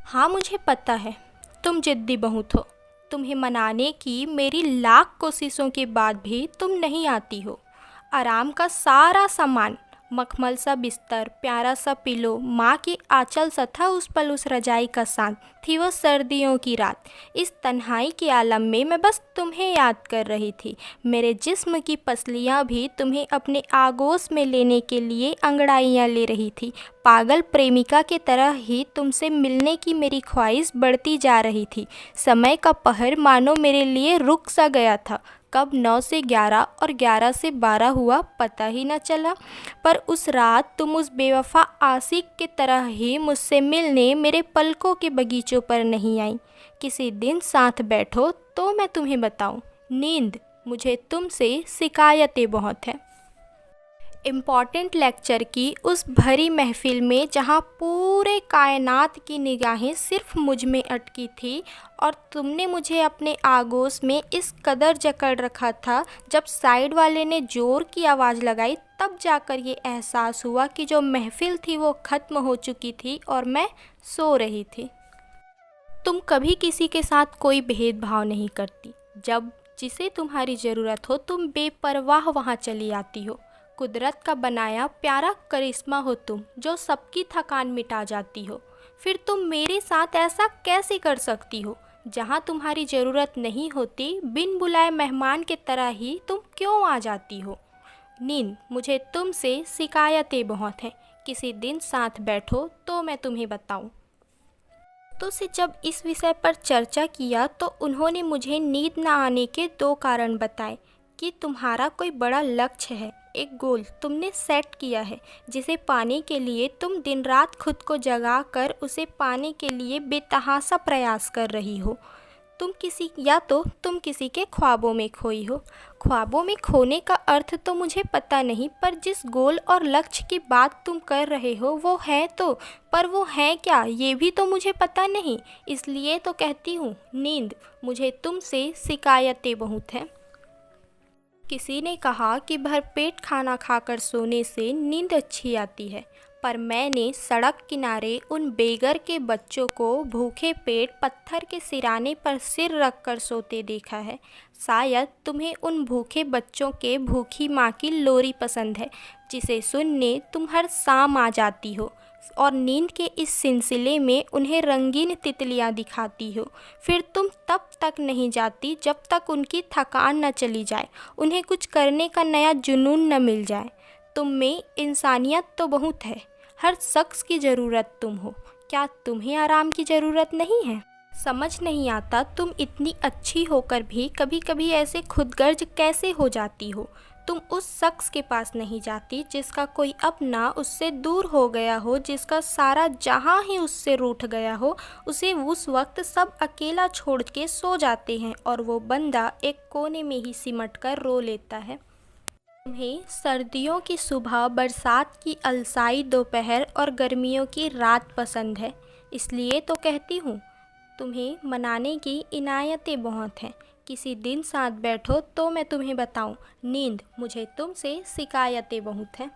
हाँ, मुझे पता है तुम ज़िद्दी बहुत हो। तुम्हें मनाने की मेरी लाख कोशिशों के बाद भी तुम नहीं आती हो। आराम का सारा सामान, मखमल सा बिस्तर, प्यारा सा पिलो, माँ की आंचल सा था उस पल उस रजाई का साथ। थी वो सर्दियों की रात। इस तन्हाई के आलम में मैं बस तुम्हें याद कर रही थी। मेरे जिस्म की पसलियाँ भी तुम्हें अपने आगोश में लेने के लिए अंगड़ाइयाँ ले रही थी। पागल प्रेमिका की तरह ही तुमसे मिलने की मेरी ख्वाहिश बढ़ती जा रही थी। समय का पहर मानो मेरे लिए रुक सा गया था। कब 9 से 11 और 11 से 12 हुआ पता ही न चला। पर उस रात तुम उस बेवफा आशिक की तरह ही मुझसे मिलने मेरे पलकों के बगीचों पर नहीं आई। किसी दिन साथ बैठो तो मैं तुम्हें बताऊं। नींद, मुझे तुमसे शिकायतें बहुत हैं। इम्पॉर्टेंट लेक्चर की उस भरी महफिल में जहाँ पूरे कायनात की निगाहें सिर्फ मुझ में अटकी थी, और तुमने मुझे अपने आगोश में इस कदर जकड़ रखा था, जब साइड वाले ने ज़ोर की आवाज़ लगाई तब जाकर ये एहसास हुआ कि जो महफिल थी वो ख़त्म हो चुकी थी और मैं सो रही थी। तुम कभी किसी के साथ कोई भेदभाव नहीं करती। जब जिसे तुम्हारी ज़रूरत हो तुम बेपरवाह वहाँ चली आती हो। कुदरत का बनाया प्यारा करिश्मा हो तुम, जो सबकी थकान मिटा जाती हो। फिर तुम मेरे साथ ऐसा कैसे कर सकती हो? जहाँ तुम्हारी ज़रूरत नहीं होती, बिन बुलाए मेहमान की तरह ही तुम क्यों आ जाती हो? नींद, मुझे तुमसे शिकायतें बहुत हैं। किसी दिन साथ बैठो तो मैं तुम्हें बताऊं। तो से जब इस विषय पर चर्चा किया तो उन्होंने मुझे नींद न आने के 2 कारण बताए कि तुम्हारा कोई बड़ा लक्ष्य है, एक गोल तुमने सेट किया है, जिसे पाने के लिए तुम दिन रात खुद को जगा कर उसे पाने के लिए बेतहाशा प्रयास कर रही हो। तुम किसी के ख्वाबों में खोई हो। ख्वाबों में खोने का अर्थ तो मुझे पता नहीं, पर जिस गोल और लक्ष्य की बात तुम कर रहे हो वो है तो, पर वो है क्या ये भी तो मुझे पता नहीं। इसलिए तो कहती हूँ नींद, मुझे तुमसे शिकायतें बहुत हैं। किसी ने कहा कि भरपेट खाना खाकर सोने से नींद अच्छी आती है, पर मैंने सड़क किनारे उन बेघर के बच्चों को भूखे पेट पत्थर के सिराने पर सिर रखकर सोते देखा है। शायद तुम्हें उन भूखे बच्चों के भूखी माँ की लोरी पसंद है, जिसे सुनने तुम हर शाम आ जाती हो और नींद के इस सिलसिले में उन्हें रंगीन तितलियाँ दिखाती हो। फिर तुम तब तक नहीं जाती जब तक उनकी थकान न चली जाए, उन्हें कुछ करने का नया जुनून न मिल जाए। तुम में इंसानियत तो बहुत है। हर शख्स की ज़रूरत तुम हो। क्या तुम्हें आराम की ज़रूरत नहीं है? समझ नहीं आता तुम इतनी अच्छी होकर भी कभी कभी ऐसे खुदगर्ज कैसे हो जाती हो। तुम उस शख्स के पास नहीं जाती जिसका कोई अपना उससे दूर हो गया हो, जिसका सारा जहां ही उससे रूठ गया हो। उसे उस वक्त सब अकेला छोड़ के सो जाते हैं और वो बंदा एक कोने में ही सिमट कर रो लेता है। तुम्हें सर्दियों की सुबह, बरसात की अलसाई दोपहर और गर्मियों की रात पसंद है। इसलिए तो कहती हूँ तुम्हें मनाने की इनायतें बहुत हैं। किसी दिन साथ बैठो तो मैं तुम्हें बताऊं। नींद, मुझे तुमसे शिकायतें बहुत हैं।